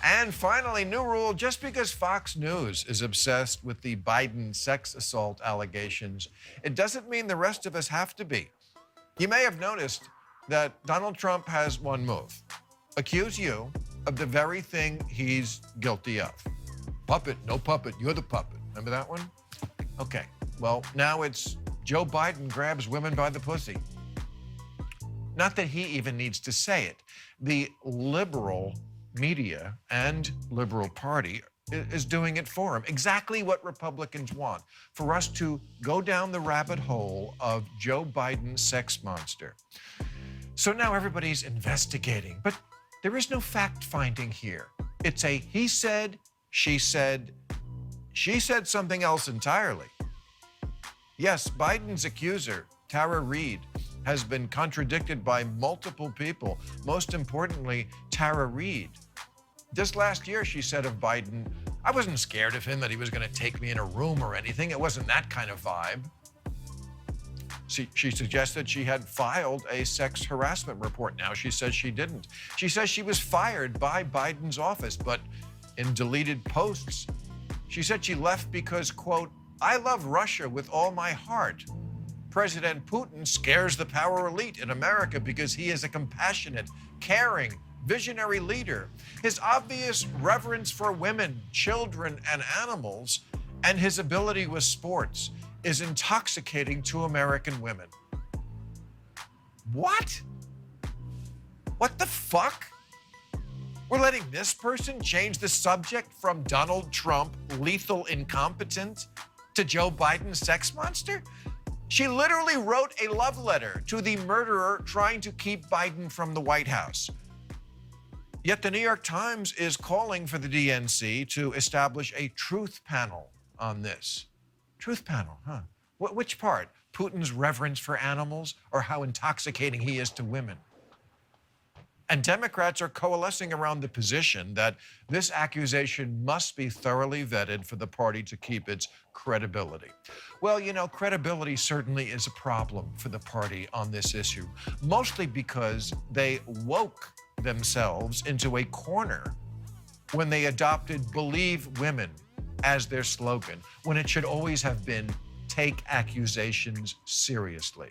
And finally, new rule, just because Fox News is obsessed with the Biden sex assault allegations, it doesn't mean the rest of us have to be. You may have noticed that Donald Trump has one move: accuse you of the very thing he's guilty of. Puppet, no puppet, you're the puppet. Remember that one? Okay, well, now it's Joe Biden grabs women by the pussy. Not that he even needs to say it. The liberal media and liberal party is doing it for him. Exactly what Republicans want, for us to go down the rabbit hole of Joe Biden's sex monster. So now everybody's investigating, but there is no fact-finding here. It's a he said, she said something else entirely. Yes, Biden's accuser, Tara Reade, has been contradicted by multiple people, most importantly, Tara Reade. Just last year, she said of Biden, I wasn't scared of him, that he was going to take me in a room or anything. It wasn't that kind of vibe. She suggested she had filed a sex harassment report. Now she says she didn't. She says she was fired by Biden's office, but in deleted posts, she said she left because, quote, I love Russia with all my heart. President Putin scares the power elite in America because he is a compassionate, caring, visionary leader. His obvious reverence for women, children, and animals, and his ability with sports is intoxicating to American women. What? What the fuck? We're letting this person change the subject from Donald Trump, lethal incompetent, to Joe Biden, sex monster? She literally wrote a love letter to the murderer trying to keep Biden from the White House. Yet the New York Times is calling for the DNC to establish a truth panel on this. Truth panel, huh? Which part? Putin's reverence for animals or how intoxicating he is to women? And Democrats are coalescing around the position that this accusation must be thoroughly vetted for the party to keep its credibility. Well, you know, credibility certainly is a problem for the party on this issue, mostly because they woke themselves into a corner when they adopted Believe Women as their slogan, when it should always have been Take Accusations Seriously.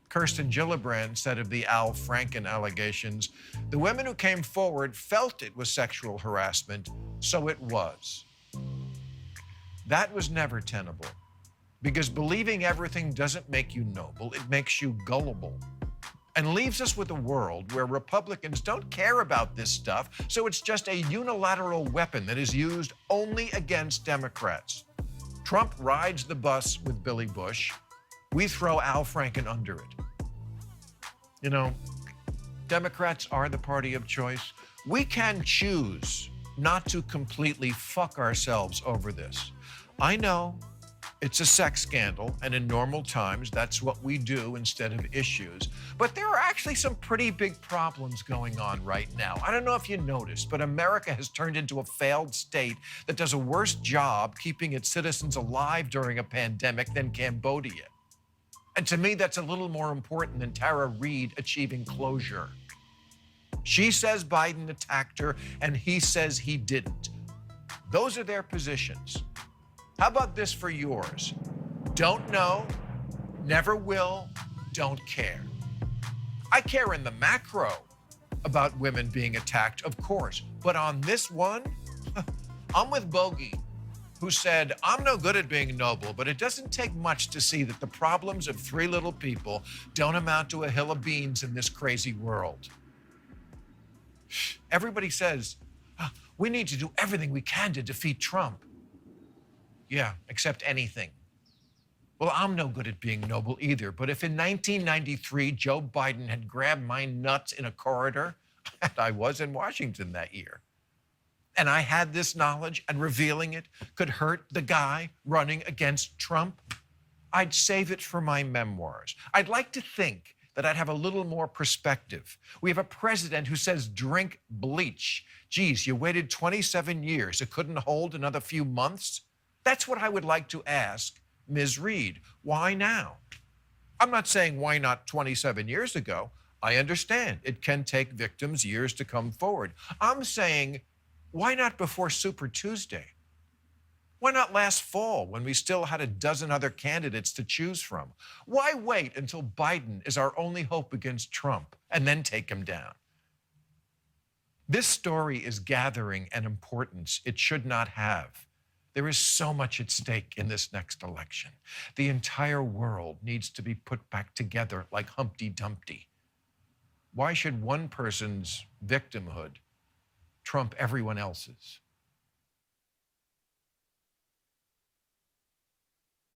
Kirsten Gillibrand said of the Al Franken allegations, the women who came forward felt it was sexual harassment, so it was. That was never tenable, because believing everything doesn't make you noble, it makes you gullible, and leaves us with a world where Republicans don't care about this stuff, so it's just a unilateral weapon that is used only against Democrats. Trump rides the bus with Billy Bush. We throw Al Franken under it. You know, Democrats are the party of choice. We can choose not to completely fuck ourselves over this. I know it's a sex scandal, and in normal times, that's what we do instead of issues. But there are actually some pretty big problems going on right now. I don't know if you noticed, but America has turned into a failed state that does a worse job keeping its citizens alive during a pandemic than Cambodia. And to me, that's a little more important than Tara Reade achieving closure. She says Biden attacked her, and he says he didn't. Those are their positions. How about this for yours? Don't know, never will, don't care. I care in the macro about women being attacked, of course. But on this one, I'm with Bogey, who said, I'm no good at being noble, but it doesn't take much to see that the problems of three little people don't amount to a hill of beans in this crazy world. Everybody says, we need to do everything we can to defeat Trump. Yeah, except anything. Well, I'm no good at being noble either, but if in 1993 Joe Biden had grabbed my nuts in a corridor, and I was in Washington that year, and I had this knowledge and revealing it could hurt the guy running against Trump, I'd save it for my memoirs. I'd like to think that I'd have a little more perspective. We have a president who says drink bleach. Geez, you waited 27 years. It couldn't hold another few months? That's what I would like to ask Ms. Reade. Why now? I'm not saying why not 27 years ago. I understand it can take victims years to come forward. I'm saying, why not before Super Tuesday? Why not last fall when we still had a dozen other candidates to choose from? Why wait until Biden is our only hope against Trump and then take him down? This story is gathering an importance it should not have. There is so much at stake in this next election. The entire world needs to be put back together like Humpty Dumpty. Why should one person's victimhood trump everyone else's?